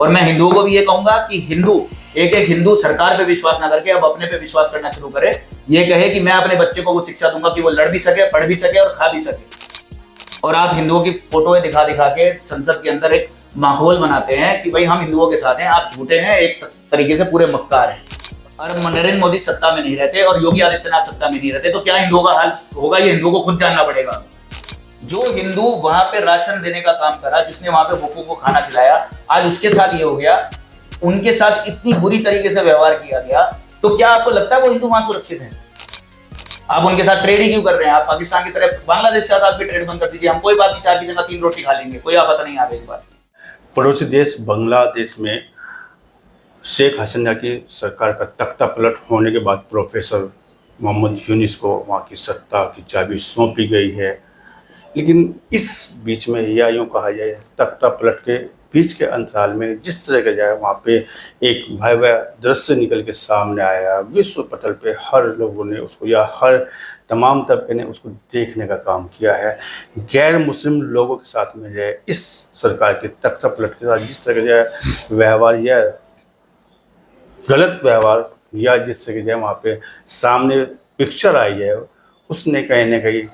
और मैं हिंदुओं को भी ये कहूंगा कि एक हिंदू सरकार पे विश्वास ना करके अब अपने पे विश्वास करना शुरू करे। ये कहे कि मैं अपने बच्चे को वो शिक्षा दूंगा कि वो लड़ भी सके, पढ़ भी सके और खा भी सके। और आप हिंदुओं की फोटो दिखा दिखा के संसद के अंदर एक माहौल बनाते हैं कि भाई हम हिंदुओं के साथ हैं, आप झूठे हैं, एक तरीके से पूरे मक्कार हैं। और नरेंद्र मोदी सत्ता में नहीं रहते और योगी आदित्यनाथ सत्ता में नहीं रहते तो क्या हिंदुओं का हाल होगा, ये हिंदुओं को खुद जानना पड़ेगा। जो हिंदू वहां पे राशन देने का काम करा, जिसने वहां पे भूखों को खाना खिलाया, आज उसके साथ ये हो गया, उनके साथ इतनी बुरी तरीके से व्यवहार किया गया, तो क्या आपको लगता है वो हिंदू वहां सुरक्षित है? आप उनके साथ ट्रेड ही क्यों कर रहे हैं? आप पाकिस्तान की तरफ बांग्लादेश के साथ भी ट्रेड बंद कर दीजिए, हम कोई बात नहीं, 4 की जगह 3 रोटी खा लेंगे, कोई आफत नहीं आगे इस बात। पड़ोसी देश बांग्लादेश में शेख हसीना की सरकार का तख्ता पलट होने के बाद प्रोफेसर मोहम्मद यूनिस को वहाँ की सत्ता की चाबी सौंपी गई है। लेकिन इस बीच में या यूँ कहा जाए तख्ता पलट के बीच के अंतराल में जिस तरह का जाए वहाँ पे एक भयावह दृश्य निकल के सामने आया, विश्व पटल पे हर लोगों ने उसको या हर तमाम तबके ने उसको देखने का काम किया है। गैर मुस्लिम लोगों के साथ में जो है इस सरकार के तख्ता पलट के साथ जिस तरह का जो है व्यवहार या गलत व्यवहार या जिस तरह की जो है वहाँ पे सामने पिक्चर आई है, उसने कहीं ना कहीं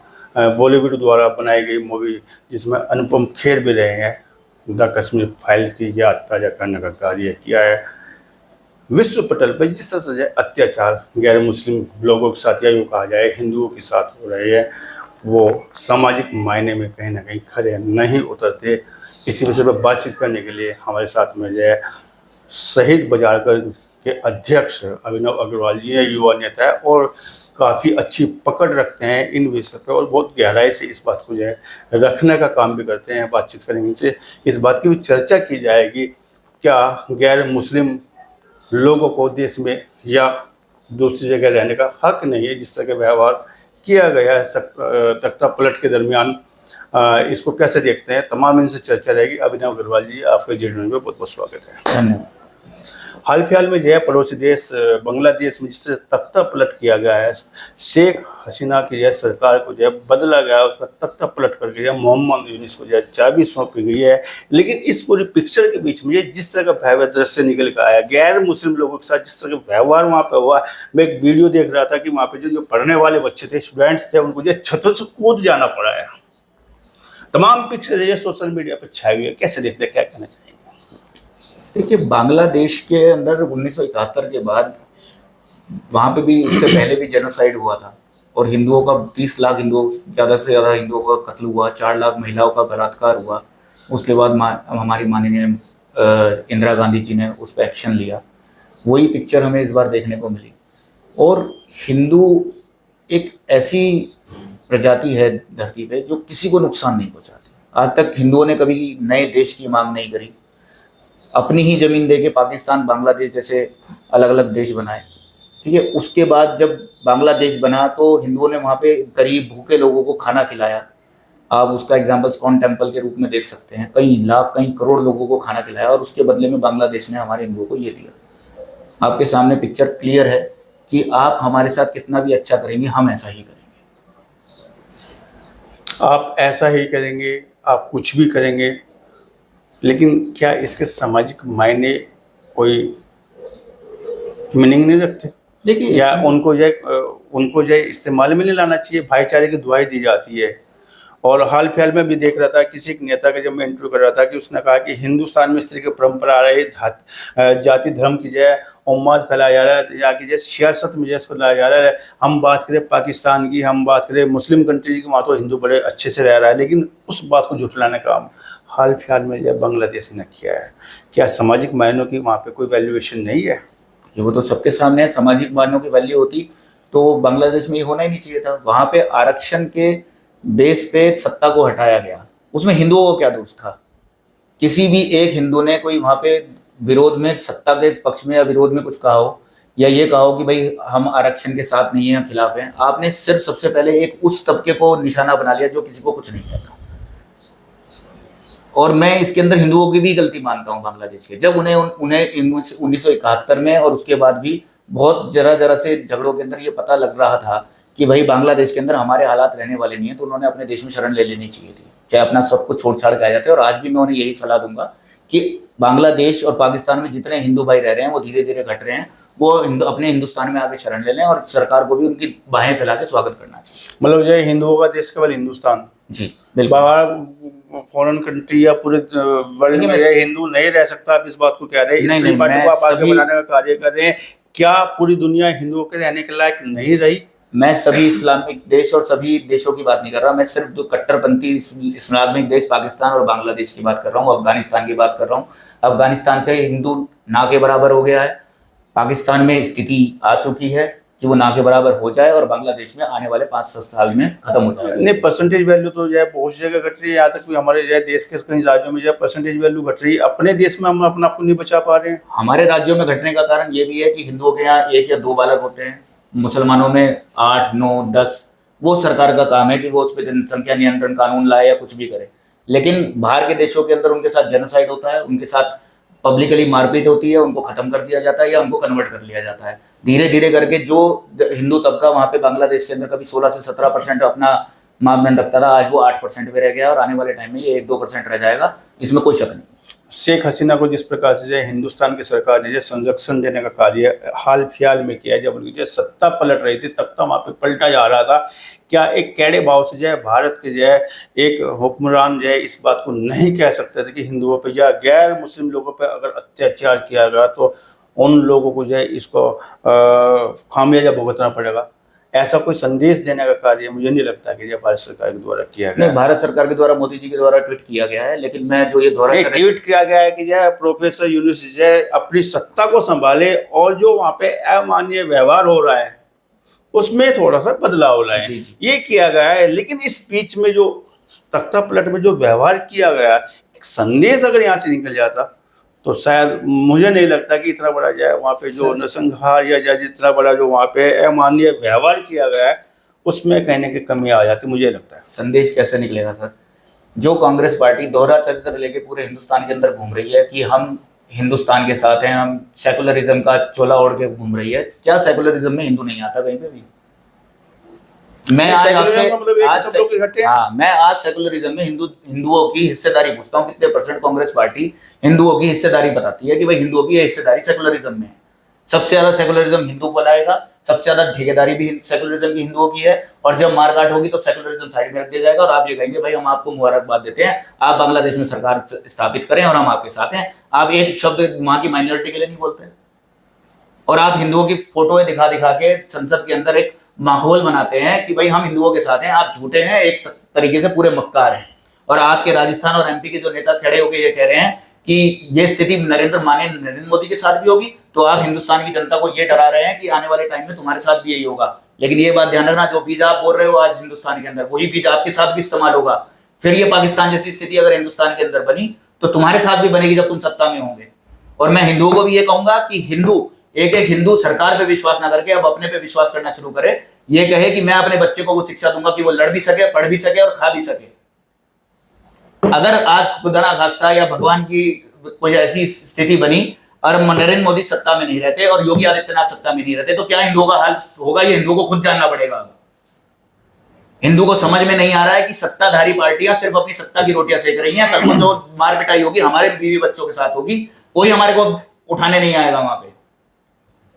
बॉलीवुड द्वारा बनाई गई मूवी जिसमें अनुपम खेर भी रहे हैं, द कश्मीर फाइल की याद ताज़ा करने का कार्य किया है। विश्व पटल पर जिस तरह से अत्याचार गैर मुस्लिम लोगों के साथ या यूँ कहा जाए हिंदुओं के साथ हो रहे हैं, वो सामाजिक मायने में कहीं ना कहीं खरे नहीं उतरते। इसी विषय पर बातचीत करने के लिए हमारे साथ में जो है शहीद बजारगढ़ के अध्यक्ष अभिनव अग्रवाल जी हैं, युवा नेता है और काफ़ी अच्छी पकड़ रखते हैं इन विषय पर और बहुत गहराई से इस बात को जो है रखने का काम भी करते हैं। बातचीत करेंगे इनसे, इस बात की भी चर्चा की जाएगी क्या गैर मुस्लिम लोगों को देश में या दूसरी जगह रहने का हक नहीं है। जिस तरह का व्यवहार किया गया है तख्ता पलट के दरमियान, इसको कैसे देखते हैं, तमाम इनसे चर्चा रहेगी। अभिनव अग्रवाल जी आपका जेडीयू में बहुत बहुत स्वागत है। धन्यवाद। हाल फिलहाल में जो है पड़ोसी देश बांग्लादेश में जिस तरह तख्ता पलट किया गया है, शेख हसीना की जो सरकार को जो है बदला गया है, उसका तख्ता पलट करके जो है मोहम्मद यूनिस को जो है चाबी सौंपी गई है। लेकिन इस पूरी पिक्चर के बीच में जिस तरह का भयावह दृश्य निकल कर आया, गैर मुस्लिम लोगों के साथ जिस तरह का व्यवहार वहाँ पे हुआ, मैं एक वीडियो देख रहा था कि वहाँ पे जो पढ़ने वाले बच्चे थे, स्टूडेंट्स थे, उनको जो छतों से कूद जाना पड़ा है। तमाम पिक्चर ये सोशल मीडिया पर छाई हुई है, कैसे देखते हैं, क्या कहना चाहिए? देखिए, बांग्लादेश के अंदर 1971 के बाद वहाँ पे भी इससे पहले भी जेनोसाइड हुआ था और हिंदुओं का 30 लाख हिंदुओं, ज़्यादा से ज़्यादा हिंदुओं का कत्ल हुआ, 4 लाख महिलाओं का बलात्कार हुआ। उसके बाद हमारी माननीय इंदिरा गांधी जी ने उस पर एक्शन लिया। वही पिक्चर हमें इस बार देखने को मिली। और हिंदू एक ऐसी प्रजाति है धरती पे जो किसी को नुकसान नहीं पहुँचाती। आज तक हिंदुओं ने कभी नए देश की मांग नहीं करी, अपनी ही ज़मीन देके पाकिस्तान, बांग्लादेश जैसे अलग अलग देश बनाए। ठीक है, उसके बाद जब बांग्लादेश बना तो हिंदुओं ने वहाँ पे गरीब भूखे लोगों को खाना खिलाया। आप उसका एग्जाम्पल स्कॉन टेम्पल के रूप में देख सकते हैं। कई लाख, कई करोड़ लोगों को खाना खिलाया और उसके बदले में बांग्लादेश ने हमारे हिंदुओं को ये दिया। आपके सामने पिक्चर क्लियर है कि आप हमारे साथ कितना भी अच्छा करेंगे, हम ऐसा ही करेंगे। आप ऐसा ही करेंगे, आप कुछ भी करेंगे, लेकिन क्या इसके सामाजिक मायने कोई मीनिंग नहीं रखते? देखिए, या उनको जो इस्तेमाल में नहीं लाना चाहिए? भाईचारे की दुआई दी जाती है। और हाल फिलहाल में भी देख रहा था किसी एक नेता का, जब मैं इंटरव्यू कर रहा था, कि उसने कहा कि हिंदुस्तान में इस तरह की परंपरा आ रही है, जाति धर्म की जय उम्माद फैलाया जा रहा है, या कि जैसे सियासत में जैसे लाया जा रहा है। हम बात करें पाकिस्तान की, हम बात करें मुस्लिम कंट्री की, वहाँ तो हिंदू बड़े अच्छे से रह रहा है, लेकिन उस बात को झुठलाने का काम हाल फिलहाल में जो बांग्लादेश ने किया है। क्या सामाजिक मायनों की वहाँ पे कोई वैल्यूएशन नहीं है? वो तो सबके सामने है। सामाजिक मायनों की वैल्यू होती तो बांग्लादेश में ये होना ही नहीं चाहिए था। वहाँ पे आरक्षण के बेस पे सत्ता को हटाया गया, उसमें हिंदुओं को क्या दोष था? किसी भी एक हिंदू ने कोई वहाँ पे विरोध में, सत्ता के पक्ष में या विरोध में कुछ कहा हो, या ये कहा हो कि भाई हम आरक्षण के साथ नहीं हैं, खिलाफ हैं। आपने सिर्फ सबसे पहले एक उस तबके को निशाना बना लिया जो किसी को कुछ नहीं कहता। और मैं इसके अंदर हिंदुओं की भी गलती मानता हूँ बांग्लादेश के, जब उन्हें 1971 में और उसके बाद भी बहुत जरा से झगड़ों के अंदर ये पता लग रहा था कि भाई बांग्लादेश के अंदर हमारे हालात रहने वाले नहीं है, तो उन्होंने अपने देश में शरण ले लेनी चाहिए थी, चाहे अपना सब कुछ छोड़ छाड़ के आ जाते। और आज भी मैं उन्हें यही सलाह दूंगा कि बांग्लादेश और पाकिस्तान में जितने हिंदू भाई रह रहे हैं वो धीरे धीरे घट रहे हैं, वो अपने हिंदुस्तान में आके शरण ले लें और सरकार को भी उनकी बाहें फैला के स्वागत करना चाहिए। मतलब जो है हिंदुओं का देश केवल हिंदुस्तान, जी बिल्कुल। बाहर फॉरेन कंट्री या पूरे वर्ल्ड में ये हिंदू नहीं रह सकता, आप इस बात को कह रहे हैं, नहीं, इस नहीं, बात मैं को आप आगे सभी- बढ़ाने का कार्य कर रहे हैं। क्या पूरी दुनिया हिंदुओं के रहने के लायक नहीं रही? मैं सभी इस्लामिक देश और सभी देशों की बात नहीं कर रहा, मैं सिर्फ दो कट्टरपंथी इस्लामिक देश पाकिस्तान और बांग्लादेश की बात कर रहा हूँ, अफगानिस्तान की बात कर रहा हूँ। अफगानिस्तान से हिंदू ना के बराबर हो गया है, पाकिस्तान में स्थिति आ चुकी है कि वो ना के बराबर हो जाए और बांग्लादेश में आने वाले 5-7 साल में खत्म हो जाएगा। नहीं, परसेंटेज वैल्यू तो जो है बहुत सी जगह घट रही है, यहाँ तक कि हमारे जो है देश के कई राज्यों में जो है परसेंटेज वैल्यू घट रही है। अपने देश में हम अपना आपको नहीं बचा पा रहे हैं। हमारे राज्यों में घटने का कारण ये भी है कि हिंदुओं के यहाँ 1 या 2 बालक होते हैं, मुसलमानों में 8, 9, 10। वो सरकार का काम है कि वो उस पर जनसंख्या नियंत्रण कानून लाए या कुछ भी करे, लेकिन बाहर के देशों के अंदर उनके साथ जेनोसाइड होता है, उनके साथ पब्लिकली मारपीट होती है, उनको खत्म कर दिया जाता है या उनको कन्वर्ट कर लिया जाता है धीरे धीरे करके। जो हिंदू तबका वहाँ पे बांग्लादेश के अंदर कभी 16 से 17% अपना मापदंड रखता था, आज वो 8% पे रह गया और आने वाले टाइम में ये 1-2% रह जाएगा, इसमें कोई शक नहीं। शेख हसीना को जिस प्रकार से जो है हिंदुस्तान की सरकार ने जो संरक्षण देने का कार्य हाल फिलहाल में किया है, जब उनकी जो सत्ता पलट रही थी तब तक वहाँ पे पलटा जा रहा था, क्या एक कैडे भाव से जो है भारत के जो है एक हुक्मरान जो है इस बात को नहीं कह सकते थे कि हिंदुओं पे या गैर मुस्लिम लोगों पे अगर अत्याचार किया गया तो उन लोगों को जो है इसको खामियाजा भुगतना पड़ेगा? ऐसा कोई संदेश देने का कार्य मुझे नहीं लगता कि ये भारत सरकार के द्वारा किया गया नहीं, है। भारत सरकार के द्वारा, मोदी जी के द्वारा ट्वीट किया गया है, लेकिन मैं जो ये नहीं, ट्वीट किया गया है कि जो है प्रोफेसर यूनुस जो है अपनी सत्ता को संभाले और जो वहाँ पे अमानवीय व्यवहार हो रहा है उसमें थोड़ा सा बदलाव लाए, जी, जी। ये किया गया है। लेकिन इस बीच में जो तख्ता पलट में जो व्यवहार किया गया, एक संदेश अगर यहाँ से निकल जाता तो शायद मुझे नहीं लगता कि इतना बड़ा जाए वहाँ पे जो नरसंहार या जितना बड़ा जो वहाँ पे अमानवीय व्यवहार किया गया है उसमें कहने की कमी आ जाती, मुझे लगता है। संदेश कैसे निकलेगा सर? जो कांग्रेस पार्टी दोहरा चरित्र लेके पूरे हिंदुस्तान के अंदर घूम रही है कि हम हिंदुस्तान के साथ हैं, हम सेकुलरिज्म का चोला ओढ़ के घूम रही है, क्या सेकुलरिज्म में हिंदू नहीं आता कहीं पे भी? मैं आज सेकुलरिज्म आपसे का मतलब है कि सब लोग इकट्ठे हैं? हाँ, मैं आज सेकुलरिज्म में हिंदुओं की हिस्सेदारी पूछता हूँ, कितने % कांग्रेस पार्टी हिंदुओं की हिस्सेदारी बताती है कि भाई हिंदुओं की हिस्सेदारी सेकुलरिज्म में है। सबसे ज्यादा सेकुलरिज्म हिंदू फैलाएगा, सबसे ज्यादा ठेकेदारी भी सेकुलरिज्म की हिंदुओं की है, और जब मारकाट होगी तो सेकुलरिज्म साइड में रख दिया जाएगा और आप ये कहेंगे भाई हम आपको मुबारकबाद देते हैं, आप बांग्लादेश में सरकार स्थापित करें और हम आपके साथ हैं। आप एक शब्द वहां की माइनॉरिटी के लिए नहीं बोलते, और आप हिंदुओं की फोटो दिखा दिखा के संसद के अंदर एक माहौल बनाते हैं कि भाई हम हिंदुओं के साथ हैं। आप झूठे हैं, एक तरीके से पूरे मक्कार हैं। और आपके राजस्थान और MP के जो नेता खड़े होकर ये कह रहे हैं कि ये स्थिति नरेंद्र मोदी के साथ भी होगी, तो आप हिंदुस्तान की जनता को ये डरा रहे हैं कि आने वाले टाइम में तुम्हारे साथ भी यही होगा। लेकिन ये बात ध्यान रखना, जो बीज आप बोल रहे हो आज हिंदुस्तान के अंदर, वही बीज आपके साथ भी इस्तेमाल होगा। फिर ये पाकिस्तान जैसी स्थिति अगर हिंदुस्तान के अंदर बनी तो तुम्हारे साथ भी बनेगी जब तुम सत्ता में होंगे। और मैं हिंदुओं को भी ये कहूंगा कि एक हिंदू सरकार पे विश्वास ना करके अब अपने पे विश्वास करना शुरू करे। ये कहे कि मैं अपने बच्चे को वो शिक्षा दूंगा कि वो लड़ भी सके, पढ़ भी सके और खा भी सके। अगर आज खुदा ना खास्ता या भगवान की कोई ऐसी स्थिति बनी और नरेंद्र मोदी सत्ता में नहीं रहते और योगी आदित्यनाथ सत्ता में नहीं रहते, तो क्या हिंदुओं का हाल होगा, ये हिंदुओं को खुद जानना पड़ेगा। हिंदू को समझ में नहीं आ रहा है कि सत्ताधारी पार्टियां सिर्फ अपनी सत्ता की रोटियां सेक रही हैं। कल को जो मार पिटाई होगी हमारे बीवी बच्चों के साथ होगी, कोई हमारे को उठाने नहीं आएगा वहां पे।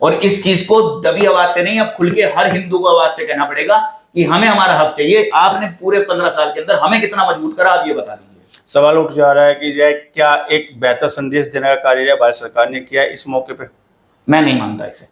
और इस चीज को दबी आवाज से नहीं, अब खुल के हर हिंदू को आवाज से कहना पड़ेगा कि हमें हमारा हक चाहिए। आपने पूरे 15 साल के अंदर हमें कितना मजबूत करा, आप ये बता दीजिए। सवाल उठ जा रहा है कि जो है क्या एक बेहतर संदेश देने का कार्य भारत सरकार ने किया है इस मौके पे? मैं नहीं मानता इसे।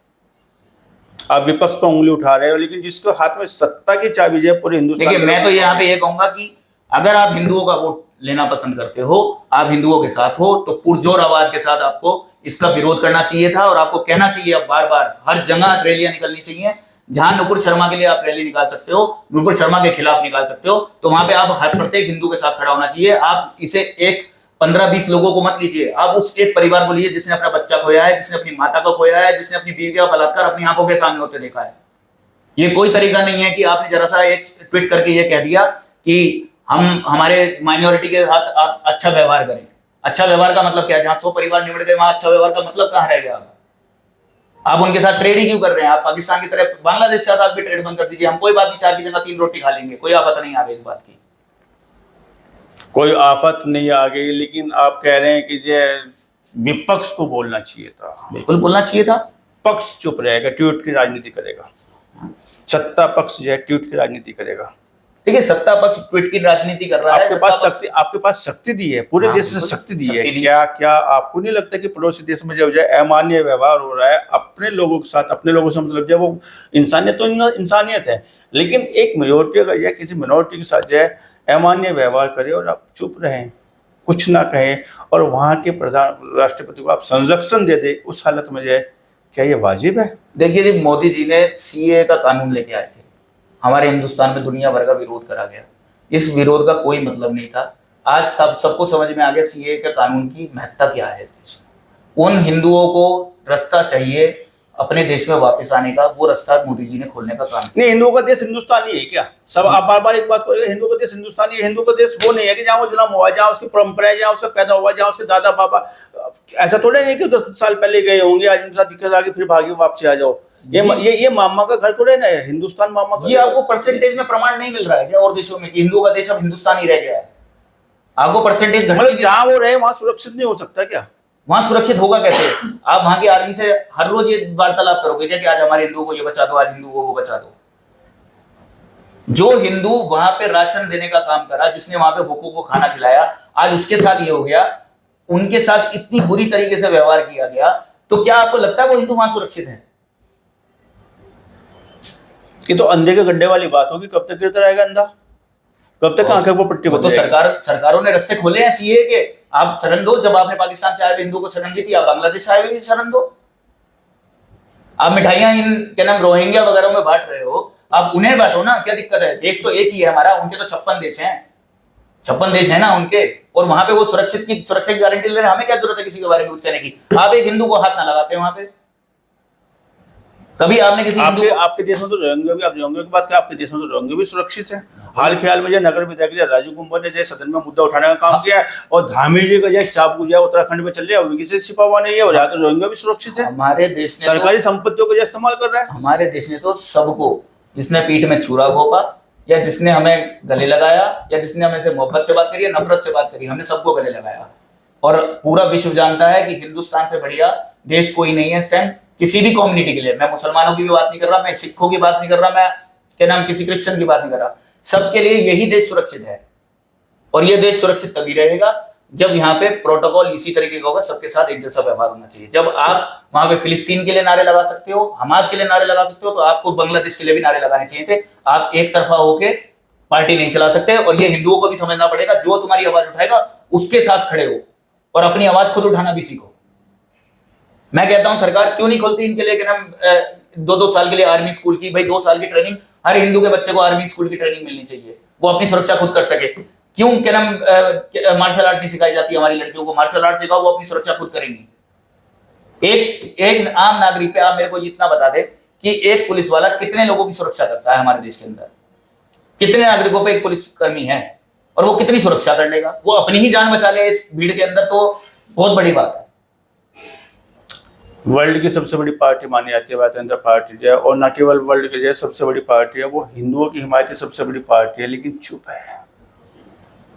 आप विपक्ष पर उंगली उठा रहे हो, लेकिन जिसको हाथ में सत्ता की चाबी है पूरे हिंदुस्तान। देखिए, मैं तो यहाँ पे ये कहूंगा कि अगर आप हिंदुओं का वोट लेना पसंद करते हो, आप हिंदुओं के साथ हो, तो पुरजोर आवाज के साथ आपको इसका विरोध करना चाहिए था और आपको कहना चाहिए अब बार बार, हर जगह रैलियां निकलनी चाहिए। जहां नुपुर शर्मा के लिए आप रैली निकाल सकते हो, नुपुर शर्मा के खिलाफ निकाल सकते हो, तो वहां पे आप हर प्रत्येक हिंदू के साथ खड़ा होना चाहिए। आप इसे एक 15-20 लोगों को मत लीजिए, आप उस एक परिवार को लीजिए जिसने अपना बच्चा खोया है, जिसने अपनी माता को खोया है, जिसने अपनी बीवी का बलात्कार अपनी आंखों के सामने होते देखा है। ये कोई तरीका नहीं है कि आपने जरा सा एक ट्वीट करके ये कह दिया कि हम हमारे माइनॉरिटी के साथ आप अच्छा व्यवहार करें। अच्छा व्यवहार का मतलब क्या है? जहां 100 परिवार निबट गए वहां अच्छा व्यवहार का मतलब कहां रह गया? आप उनके साथ ट्रेड ही क्यों कर रहे हैं? आप पाकिस्तान की तरह बांग्लादेश के साथ भी ट्रेड बंद कर दीजिए, हम कोई बात नहीं, 4 की जगह 3 रोटी खा लेंगे, कोई आफत नहीं आ गई इस बात की। कोई आफत नहीं आ गई, लेकिन आप कह रहे हैं कि जो विपक्ष को बोलना चाहिए था, बिल्कुल बोलना चाहिए था। पक्ष चुप रहेगा, ट्वीट की राजनीति करेगा, सत्ता पक्ष जो है ट्वीट की राजनीति करेगा। देखिए सत्ता पक्ष ट्वीट की राजनीति कर रहा है, आपके पास शक्ति दी है, पूरे हाँ, देश ने बिल्कुल, शक्ति दी है। शक्ति दी। क्या आपको नहीं लगता कि पड़ोसी देश में जब जो है अमान्य व्यवहार हो रहा है अपने लोगों के साथ, अपने लोगों से मतलब जो है वो इंसानियत, तो इंसानियत है, लेकिन एक मेजोरिटी का या किसी मिनोरिटी के साथ जो है अमान्य व्यवहार करे और आप चुप रहें, कुछ ना कहें, और वहाँ के राष्ट्रपति को आप संरक्षण दे दे, उस हालत में जो है क्या ये वाजिब है? देखिए जी, मोदी जी ने सीए का कानून लेके आए थे, हमारे हिंदुस्तान में दुनिया भर का विरोध करा गया। इस विरोध का कोई मतलब नहीं था। आज सबको समझ में आ गया सीए के कानून की महत्ता क्या है इस देश में। उन हिंदुओं को रास्ता चाहिए अपने देश में वापस आने का, वो रास्ता मोदी जी ने खोलने का काम किया। नहीं, हिंदुओं का देश हिंदुस्तानी है क्या? सब आप बार बार एक बात करेंगे, हिंदुओं का देश हिंदुस्तानी है। हिंदू का देश वो नहीं है कि जहाँ वो जन्म हुआ, जहाँ उसकी परंपरा है, जहाँ उसका पैदा हुआ, जहाँ उसके दादा बाबा, ऐसा थोड़ा नहीं कि 10 साल पहले गए होंगे, आज उनके साथ दिक्कत आ गई फिर भागे वापसी आ जाओ। ये मामा का घर थोड़े ना है, हिंदुस्तान मामा का। ये आपको परसेंटेज में प्रमाण नहीं मिल रहा है क्या और देशों में कि हिंदुओं का देश अब हिंदुस्तान ही रह गया है? आपको परसेंटेज मतलब जहाँ वो रहे वहां सुरक्षित नहीं हो सकता क्या? वहां सुरक्षित होगा कैसे? आप वहां की आर्मी से हर रोज ये वार्तालाप करोगे क्या कि आज हमारे हिंदुओं को ये बचा दो, आज हिंदुओं को वो बचा दो? जो हिंदू वहां पे राशन देने का काम करा, जिसने वहां पे भूखों को खाना खिलाया, आज उसके साथ ये हो गया, उनके साथ इतनी बुरी तरीके से व्यवहार किया गया, तो क्या आपको लगता है वो हिंदू वहां सुरक्षित है? ये तो अंधे के गड्ढे वाली बात होगी। कब तक गिरता रहेगा अंधा? कब तक आंखें को पट्टी तो सरकारों ने रास्ते खोले हैं सीए के। आप शरण दो, जब आपने पाकिस्तान से आए हुए हिंदुओं को शरण दी थी, आप बांग्लादेश आए हुए शरण दो। आप मिठाइयां इन क्या नाम रोहिंग्या वगैरह में बांट रहे हो, आप उन्हें बांटो ना, क्या दिक्कत है? देश तो एक ही है हमारा, उनके तो 56 देश हैं, 56 देश है ना उनके, और वहां पे वो सुरक्षा की गारंटी ले रहे हैं। हमें क्या जरूरत है किसी के बारे में कुछ कहने की? आप एक हिंदू को हाथ ना लगाते वहां पे। कभी आपने किसी आपके देश में तो रोहिंग्या भी, आप रोहिंग्या की बात करें, आपके देश में तो रोहिंग्या भी सुरक्षित है। हाल फिलहाल में जो नगर विधायक राजीव कुमार ने जो सदन में मुद्दा उठाने का काम किया है, और धामी जी का जो चाप जो उत्तराखंड में चल रहा है, किसी छिपा हुआ नहीं है, और यहाँ तो रोहिंग्या भी सुरक्षित है। हमारे देश ने सरकारी संपत्तियों का इस्तेमाल कर रहा है। हमारे देश ने तो सबको, जिसने पीठ में छुरा घोंपा, या जिसने हमें गले लगाया, या जिसने हमें से मोहब्बत से बात करी या नफरत से बात करी, हमने सबको गले लगाया। और पूरा विश्व जानता है कि हिंदुस्तान से बढ़िया देश कोई नहीं है इस टाइम किसी भी कम्युनिटी के लिए। मैं मुसलमानों की भी बात नहीं कर रहा, मैं सिखों की बात नहीं कर रहा, मैं क्या नाम किसी क्रिश्चियन की बात नहीं कर रहा। सबके लिए यही देश सुरक्षित है, और ये देश सुरक्षित तभी रहेगा जब यहाँ पे प्रोटोकॉल इसी तरीके का होगा, सबके साथ एक जैसा व्यवहार होना चाहिए। जब आप वहां पे फिलिस्तीन के लिए नारे लगा सकते हो, हमास के लिए नारे लगा सकते हो, तो आपको बांग्लादेश के लिए भी नारे लगाने चाहिए थे। आप एक तरफा होके पार्टी नहीं चला सकते, और ये हिंदुओं को भी समझना पड़ेगा, जो तुम्हारी आवाज उठाएगा उसके साथ खड़े हो, और अपनी आवाज खुद उठाना भी सीखो। मैं कहता हूं सरकार क्यों नहीं खोलती इनके लिए कि हम 2-2 साल के लिए आर्मी स्कूल की, भाई 2 साल की ट्रेनिंग, हर हिंदू के बच्चे को आर्मी स्कूल की ट्रेनिंग मिलनी चाहिए, वो अपनी सुरक्षा खुद कर सके। क्यों क्या नाम मार्शल आर्ट नहीं सिखाई जाती हमारी लड़कियों को? मार्शल आर्ट सिखाओ, वो अपनी सुरक्षा खुद करेंगी। एक आम नागरिक पे आप मेरे को इतना बता दे कि एक पुलिस वाला कितने लोगों की सुरक्षा करता है हमारे देश के अंदर? कितने नागरिकों पे एक पुलिसकर्मी है, और वो कितनी सुरक्षा कर लेगा? वो अपनी ही जान बचा ले इस भीड़ के अंदर, तो बहुत बड़ी बात है। वर्ल्ड की सबसे बड़ी पार्टी मानी जाती है भारतीय जनता पार्टी जो है, और न केवल वर्ल्ड की जो सबसे बड़ी पार्टी है, वो हिंदुओं की हिमायती सबसे बड़ी पार्टी है, लेकिन चुप है।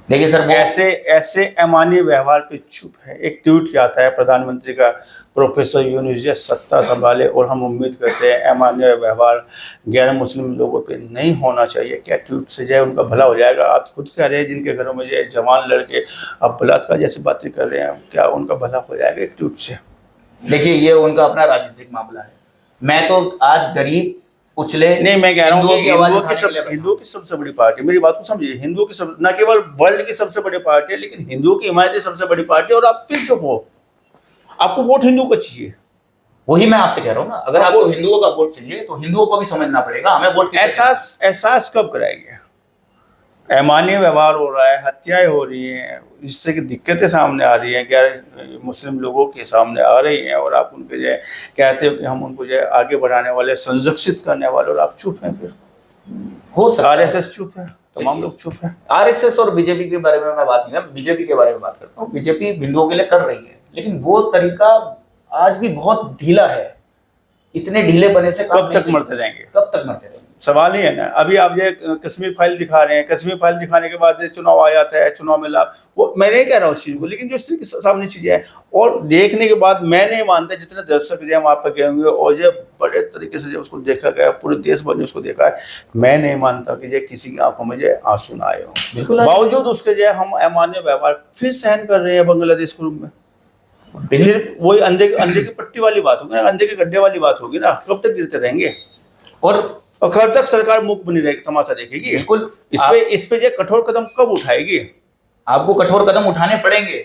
देखिए सर, ऐसे अमानवीय व्यवहार पे चुप है। एक ट्वीट जाता है प्रधानमंत्री का, प्रोफेसर यूनुस सत्ता संभाले, और हम उम्मीद करते हैं अमानवीय व्यवहार गैर मुस्लिम लोगों पे नहीं होना चाहिए। क्या ट्वीट से जो है उनका भला हो जाएगा? आप खुद कह रहे हैं जिनके घरों में जो है जवान लड़के अब बलात्कार जैसी बातें कर रहे हैं, क्या उनका भला हो जाएगा एक ट्वीट से? देखिए ये उनका अपना राजनीतिक मामला है। मैं तो आज गरीब उछले नहीं, मैं कह रहा हूँ कि हिंदुओं की सबसे बड़ी पार्टी, मेरी बात को समझिए, हिंदुओं की न केवल वर्ल्ड की सबसे बड़ी पार्टी है, लेकिन हिंदुओं की हिमायती सबसे बड़ी पार्टी, और आप फिर चुप हो। आपको वोट हिंदू को चाहिए। वही मैं आपसे कह रहा हूँ ना, अगर आपको हिंदुओं का वोट चाहिए तो हिंदुओं को भी समझना पड़ेगा हमें वोट एहसास कब कराएंगे? अमानवीय व्यवहार हो रहा है, हत्याएं हो रही हैं, इस तरह की दिक्कतें सामने आ रही हैं, गैर मुस्लिम लोगों के सामने आ रही हैं, और आप उनके जो है कहते हो कि हम उनको जो है आगे बढ़ाने वाले, संरक्षित करने वाले, और आप चुप हैं। फिर हो सकता है आरएसएस चुप है, तमाम लोग चुप हैं। आरएसएस और बीजेपी के बारे में मैं बात नहीं कर, बीजेपी के बारे में बात करता हूँ। बीजेपी हिंदुओं के लिए कर रही है, लेकिन वो तरीका आज भी बहुत ढीला है। इतने ढीलेपने से काम कब नहीं तक चलेगा। मरते रहेंगे? कब तक मरते रहेंगे? सवाल ही है ना। अभी आप ये कश्मीर फाइल दिखा रहे हैं, कश्मीर फाइल दिखाने के बाद ये चुनाव आ जाता है, चुनाव में लाभ, वो मैं नहीं कह रहा उस चीज़ को, लेकिन जो इस तरीके से सामने चीज़ें हैं और देखने के बाद मैं नहीं मानता जितने दर्शक जो वहाँ पर गए होंगे और जो बड़े तरीके से जो उसको देखा गया, पूरे देश भर ने उसको देखा है, मैं नहीं मानता कि जो किसी की आंखों में जो आंसू ना आए हों। बिल्कुल बावजूद उसके जो हम अमान्य व्यवहार फिर सहन कर रहे हैं बांग्लादेश के रूप में। फिर वही अंधे अंधे की पट्टी वाली बात होगी ना, अंधे के गड्ढे वाली बात होगी ना। कब तक गिरते रहेंगे और कब तक सरकार मुख बनी रहेगी, तमाशा देखेगी? बिल्कुल इस पे जो कठोर कदम कब उठाएगी? आपको कठोर कदम उठाने पड़ेंगे।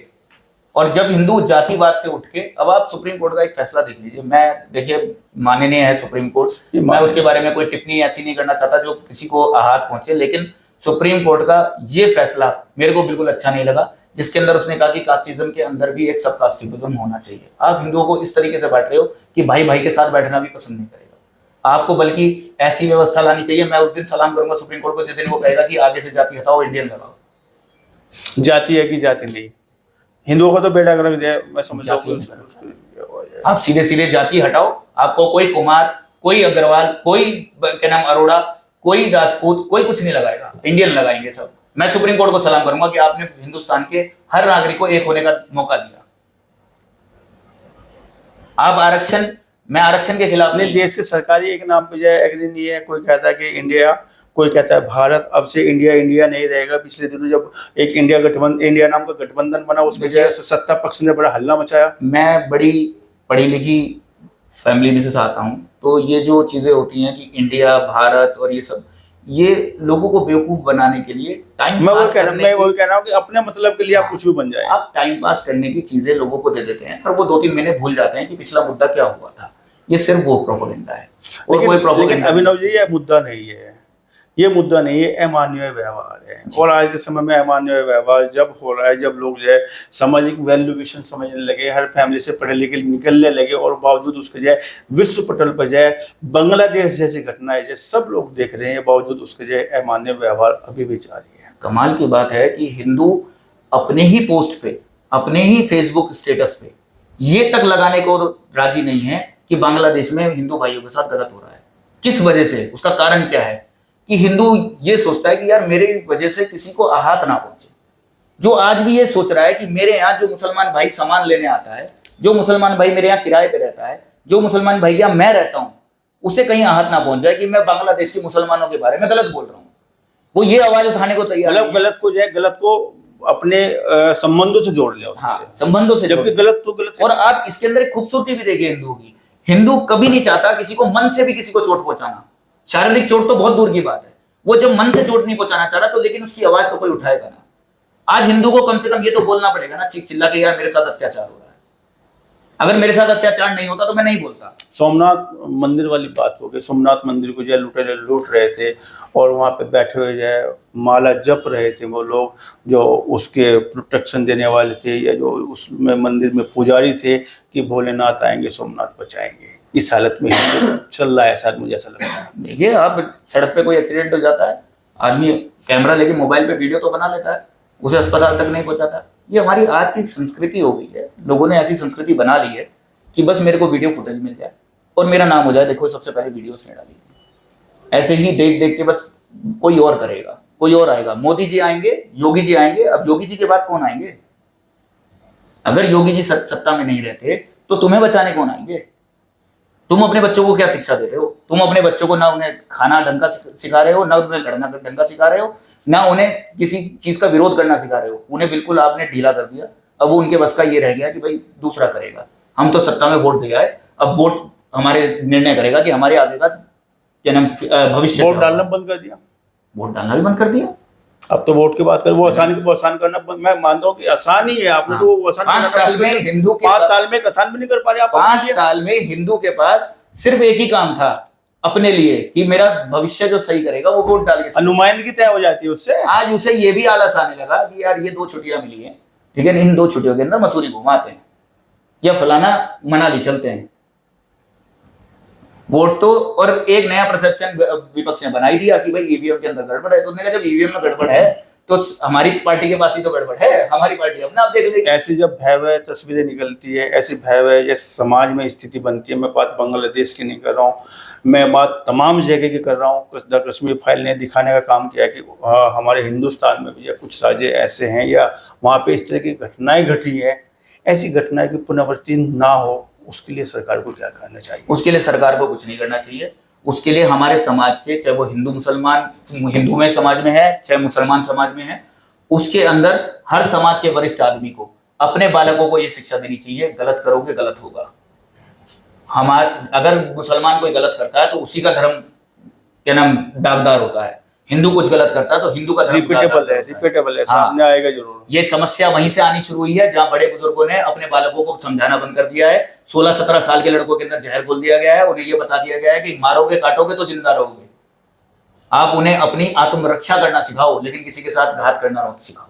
और जब हिंदू जातिवाद से उठ के, अब आप सुप्रीम कोर्ट का एक फैसला देख लीजिए। मैं देखिए माननीय है सुप्रीम कोर्ट, मैं उसके बारे में कोई टिप्पणी ऐसी नहीं करना चाहता जो किसी को आहत पहुंचे, लेकिन सुप्रीम कोर्ट का ये फैसला मेरे को बिल्कुल अच्छा नहीं लगा, जिसके अंदर उसने कहा कि कास्टिज्म के अंदर भी एक सब कास्टिज्म होना चाहिए। आप हिंदुओं को इस तरीके से बांट रहे हो कि भाई भाई के साथ बैठना भी पसंद नहीं करेगा आपको, बल्कि ऐसी व्यवस्था लानी चाहिए। मैं उस दिन सलाम करूंगा सुप्रीम कोर्ट को जिस दिन वो कहेगा कि आगे से जाति हटाओ, इंडियन लगाओ। जाति है कि जाति नहीं, हिंदुओं को तो बेड़ा गर्क जाए, मैं समझ रहा हूँ। आप सीधे सीधे जाति हटाओ, आपको कोई कुमार, कोई अग्रवाल, कोई क्या नाम अरोड़ा, कोई राजपूत, कोई कुछ नहीं लगाएगा, इंडियन लगाएंगे सब। मैं सुप्रीम कोर्ट को सलाम करूंगा कि आपने हिंदुस्तान के हर नागरिक को एक होने का मौका दिया। आप आरक्षण, मैं आरक्षण के खिलाफ नहीं, देश के सरकारी एक नाम पे जाए एग्री नहीं है। कोई कहता है कि इंडिया, कोई कहता है भारत। अब से इंडिया इंडिया नहीं रहेगा। पिछले दिनों जब एक इंडिया नाम का गठबंधन बना, उसमें जो है सत्ता पक्ष ने बड़ा हल्ला मचाया। मैं बड़ी पढ़ी लिखी फैमिली में से आता हूं, तो ये जो चीजें होती हैं कि इंडिया, भारत और ये सब, ये लोगों को बेवकूफ बनाने के लिए मैं वही कह रहा हूँ कि अपने मतलब के लिए आप कुछ भी बन जाए। आप टाइम पास करने की चीजें लोगों को दे देते हैं और वो 2-3 महीने भूल जाते हैं कि पिछला मुद्दा क्या हुआ था। ये सिर्फ वो प्रोपेगेंडा है और कोई प्रोपेगेंडा। अभिनव जी, ये मुद्दा नहीं है, ये मुद्दा नहीं है, अमानवीय व्यवहार है। और आज के समय में अमानवीय व्यवहार जब हो रहा है, जब लोग जो है सामाजिक वैल्यूएशन समझने लगे, हर फैमिली से पढ़े लिखे निकलने लगे, और बावजूद उसके जो है विश्व पटल पर जो है बांग्लादेश जैसी घटनाएं जो सब लोग देख रहे हैं, बावजूद उसके जो है अमानवीय व्यवहार अभी भी जारी है। कमाल की बात है कि हिंदू अपने ही पोस्ट पे, अपने ही फेसबुक स्टेटस पे ये तक लगाने को राजी नहीं है कि बांग्लादेश में हिंदू भाइयों के साथ गलत हो रहा है। किस वजह से? उसका कारण क्या है कि हिंदू ये सोचता है कि यार मेरे वजह से किसी को आहत ना पहुंचे। जो आज भी ये सोच रहा है कि मेरे यहाँ जो मुसलमान भाई सामान लेने आता है, जो मुसलमान भाई मेरे यहाँ किराए पे रहता है, जो मुसलमान भाई यहाँ मैं रहता हूँ, उसे कहीं आहत ना पहुंच जाए कि मैं बांग्लादेश के मुसलमानों के बारे में गलत बोल रहा हूँ, वो ये आवाज उठाने को तैयार मतलब गलत को जो है, गलत को अपने संबंधों से जोड़ लिया। हाँ, संबंधों से, जबकि गलत तो गलत है। और आप इसके अंदर एक खूबसूरती भी देखिए हिंदुओं की। हिंदू कभी नहीं चाहता किसी को मन से भी किसी को चोट पहुंचाना। शारीरिक चोट तो बहुत दूर की बात है, वो जब मन से चोट नहीं पहुंचाना चाह रहा तो लेकिन उसकी आवाज तो कोई उठाएगा ना। आज हिंदू को कम से कम ये तो बोलना पड़ेगा ना, चीख चिल्ला के, यार मेरे साथ अत्याचार हो रहा है। अगर मेरे साथ अत्याचार नहीं होता तो मैं नहीं बोलता। सोमनाथ मंदिर वाली बात हो गई। सोमनाथ मंदिर को जो लुटेरे लूट रहे थे और वहाँ पे बैठे हुए जो माला जप रहे थे वो लोग, जो उसके प्रोटेक्शन देने वाले थे या जो उसमें मंदिर में पुजारी थे कि भोलेनाथ आएंगे, सोमनाथ बचाएंगे, इस हालत में चल रहा है शायद, मुझे ऐसा लगता है। देखिए, आप सड़क पे कोई एक्सीडेंट हो जाता है, आदमी कैमरा लेके मोबाइल पे वीडियो तो बना लेता है, उसे अस्पताल तक नहीं पहुंचाता। ये हमारी आज की संस्कृति हो गई है। लोगों ने ऐसी संस्कृति बना ली है कि बस मेरे को वीडियो फुटेज मिल जाए और मेरा नाम हो जाए, देखो सबसे पहले वीडियो उसने डाली थी। ऐसे ही देख देख के बस कोई और करेगा, कोई और आएगा। मोदी जी आएंगे, योगी जी आएंगे, अब योगी जी के बाद कौन आएंगे? अगर योगी जी सत्ता में नहीं रहते तो तुम्हें बचाने कौन आएंगे? तुम अपने बच्चों को क्या शिक्षा दे रहे हो? तुम अपने बच्चों को ना उन्हें खाना ढंग का सिखा रहे हो, ना उन्हें लड़ना ढंग का सिखा रहे हो, ना उन्हें किसी चीज का विरोध करना सिखा रहे हो। उन्हें बिल्कुल आपने ढीला कर दिया। अब वो उनके बस का ये रह गया कि भाई दूसरा करेगा। हम तो सत्ता में वोट दिया है, अब वोट हमारे निर्णय करेगा कि हमारे आगे का क्या नाम भविष्य। वोट डालना बंद कर दिया, वोट डालना भी बंद कर दिया। अब तो वोट की बात करें, वो आसान करना, मैं मानता हूँ कि आसान ही है। आपने तो वो आसान 5 साल में हिंदू के 5 साल में आसान भी नहीं कर पा रहे आप। 5 साल में हिंदू के पास सिर्फ एक ही काम था अपने लिए कि मेरा भविष्य जो सही करेगा वो वोट डाल के अनुमानगी तय हो जाती है उससे। आज उसे ये भी आलस आने लगा कि यार ये 2 छुट्टियां मिली हैं, ठीक है, इन 2 छुट्टियों के अंदर मसूरी घुमाते हैं या फलाना मनाली चलते हैं। वोट तो, और एक नया परसेप्शन विपक्ष ने बना ही दिया कि भाई ईवीएम के अंदर गड़बड़ है। तो उसने कहा जब ईवीएम में गड़बड़ है तो हमारी पार्टी के पास ही तो गड़बड़ है, हमारी पार्टी अपना आप देख लेगी। ऐसी जब भयावह तस्वीरें निकलती है, ऐसी भयावह जैसे समाज में स्थिति बनती है, मैं बात बांग्लादेश की नहीं कर रहा हूँ, मैं बात तमाम जगह की कर रहा हूँ। द कश्मीर फाइल ने दिखाने का काम किया कि हमारे हिंदुस्तान में भी या कुछ राज्य ऐसे हैं या वहाँ पे इस तरह की घटनाएं घटी है। ऐसी घटनाएं की पुनरावृत्ति ना हो, उसके लिए सरकार को क्या करना चाहिए? उसके लिए सरकार को कुछ नहीं करना चाहिए। उसके लिए हमारे समाज के, चाहे वो हिंदू मुसलमान, हिंदू में समाज में है चाहे मुसलमान समाज में है, उसके अंदर हर समाज के वरिष्ठ आदमी को अपने बालकों को ये शिक्षा देनी चाहिए, गलत करोगे गलत होगा। अगर मुसलमान कोई गलत करता है तो उसी का धर्म क्या नाम दागदार होता है, हिंदू कुछ गलत करता है तो हिंदू का धर्म रिपीटेबल है, सामने आएगा जरूर। ये समस्या वहीं से आनी शुरू हुई है जहां बड़े बुजुर्गों ने अपने बालकों को समझाना बंद कर दिया है। 16-17 साल के लड़कों के अंदर जहर घोल दिया गया है, उन्हें ये बता दिया गया है कि मारोगे काटोगे तो जिंदा रहोगे। आप उन्हें अपनी आत्मरक्षा करना सिखाओ, लेकिन किसी के साथ घात करना मत सिखाओ।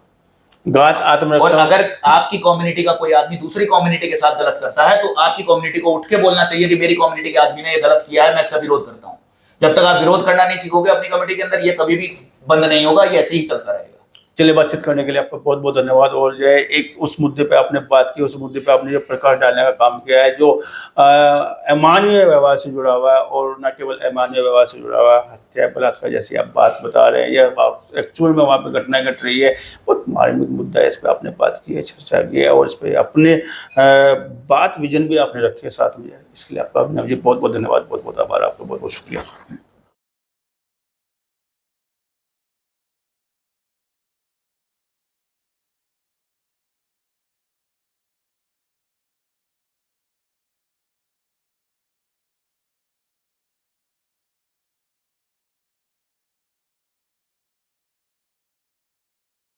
घात आत्मरक्षा। और अगर आपकी कम्युनिटी का कोई आदमी दूसरी कम्युनिटी के साथ गलत करता है तो आपकी कम्युनिटी को उठ के बोलना चाहिए कि मेरी कम्युनिटी के आदमी ने ये गलत किया है, मैं इसका विरोध करता हूं। जब तक आप विरोध करना नहीं सीखोगे अपनी कम्युनिटी के अंदर, ये कभी भी बंद नहीं होगा, ये ऐसे ही चलता रहेगा। चलिए, बातचीत करने के लिए आपका बहुत बहुत धन्यवाद। और जो है एक उस मुद्दे पे आपने बात की, उस मुद्दे पे आपने जो प्रकाश डालने का काम किया है, जो अमानवीय व्यवहार से जुड़ा हुआ है और न केवल अमानवीय व्यवहार से जुड़ा हुआ है, हत्या बलात्कार जैसी आप बात बता रहे हैं, यह एक्चुअल में वहाँ पे घटनाएं घट रही है, बहुत मार्मिक मुद्दा है। इस पर आपने बात की है, चर्चा की है और इस पर अपने बात विजन भी आपने रखे साथ में। इसके लिए आपका अभिनव जी बहुत बहुत धन्यवाद, बहुत बहुत आभार, आपका बहुत बहुत शुक्रिया।